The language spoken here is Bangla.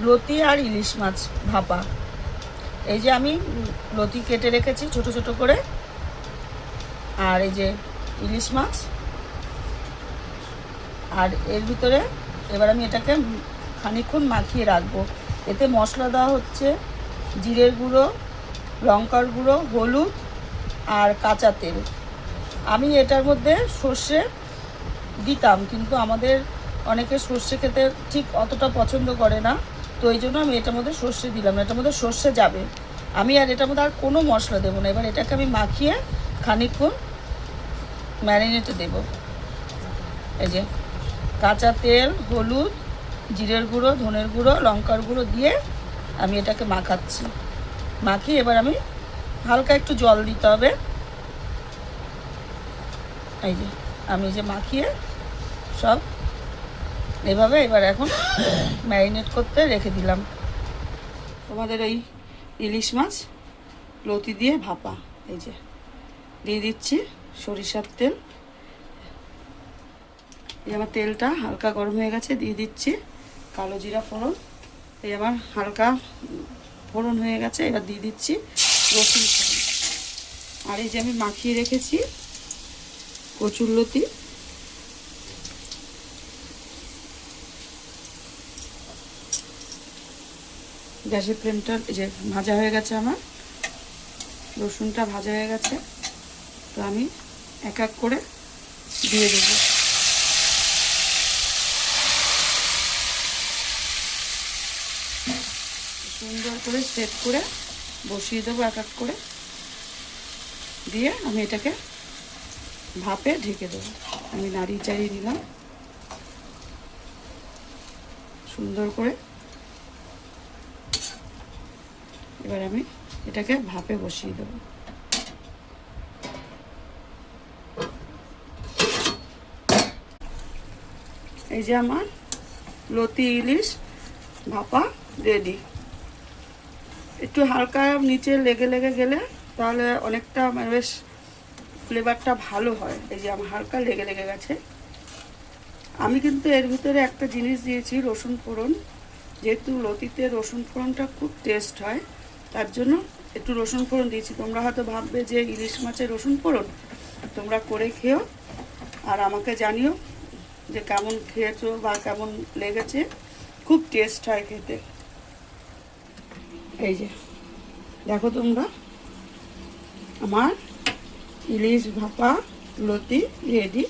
লতি আর ইলিশ মাছ ভাপা। এই যে আমি লতি কেটে রেখেছি ছোট ছোট করে, আর এই যে ইলিশ মাছ, আর এর ভিতরে এবার আমি এটাকে খানিকক্ষণ মাখিয়ে রাখবো। এতে মশলা দেওয়া হচ্ছে জিরের গুঁড়ো, লঙ্কার গুঁড়ো, হলুদ আর কাঁচা তেল। আমি এটার মধ্যে সর্ষে দিতাম, কিন্তু আমাদের অনেকে সর্ষে খেতে ঠিক অতটা পছন্দ করে না, তো এই জন্য আমি এটার মধ্যে সর্ষে দিলাম না। এটার মধ্যে সর্ষে যাবে, আমি আর এটার মধ্যে আর কোনো মশলা দেবো না। এবার এটাকে আমি মাখিয়ে খানিকক্ষণ ম্যারিনেটে দেব। এই যে কাঁচা তেল, হলুদ, জিরের গুঁড়ো, ধনের গুঁড়ো, লঙ্কার গুঁড়ো দিয়ে আমি এটাকে মাখাচ্ছি। মাখিয়ে এবার আমি হালকা একটু জল দিতে হবে। এই যে আমি যে মাখিয়ে সব এভাবে এবার এখন ম্যারিনেট করতে রেখে দিলাম। তোমাদের এই ইলিশ মাছ লতি দিয়ে ভাপা, এই যে দিয়ে দিচ্ছি সরিষার তেল। এই আমার তেলটা হালকা গরম হয়ে গেছে, দিয়ে দিচ্ছি কালো জিরা ফোড়ন। এই আমার হালকা ফোড়ন হয়ে গেছে, এবার দিয়ে দিচ্ছি রসুন ফোড়ন। আর এই যে আমি মাখিয়ে রেখেছি কচুরলতি, গ্যাসের ফ্লেমটা এই যে ভাজা হয়ে গেছে, আমার রসুনটা ভাজা হয়ে গেছে, তো আমি এক এক করে দিয়ে দেবো। সুন্দর করে সেট করে বসিয়ে দেবো এক এক করে, দিয়ে আমি এটাকে ভাপে ঢেকে দেবো। আমি নাড়িয়ে চাড়িয়ে নিলাম সুন্দর করে। এবার আমি এটাকে ভাপে বসিয়ে দেবো। এই যে আমার লতি ইলিশ ভাপা রেডি। একটু হালকা নিচে লেগে লেগে গেলে তাহলে অনেকটা বেশ ফ্লেভারটা ভালো হয়। এই যে আমার হালকা লেগে লেগে গেছে। আমি কিন্তু এর ভিতরে একটা জিনিস দিয়েছি, রসুন ফোড়ন। যেহেতু লতিতে রসুন ফোড়নটা খুব টেস্ট হয়, তার জন্য একটু রসুন ফোড়ন দিয়েছি। তোমরা হয়তো ভাববে যে ইলিশ মাছের রসুন ফোড়ন, তোমরা করে খেও আর আমাকে জানিও যে কেমন খেয়েছো বা কেমন লেগেছে। খুব টেস্ট হয় খেতে। এই যে দেখো তোমরা, আমার ইলিশ ভাপা লতি রেডি।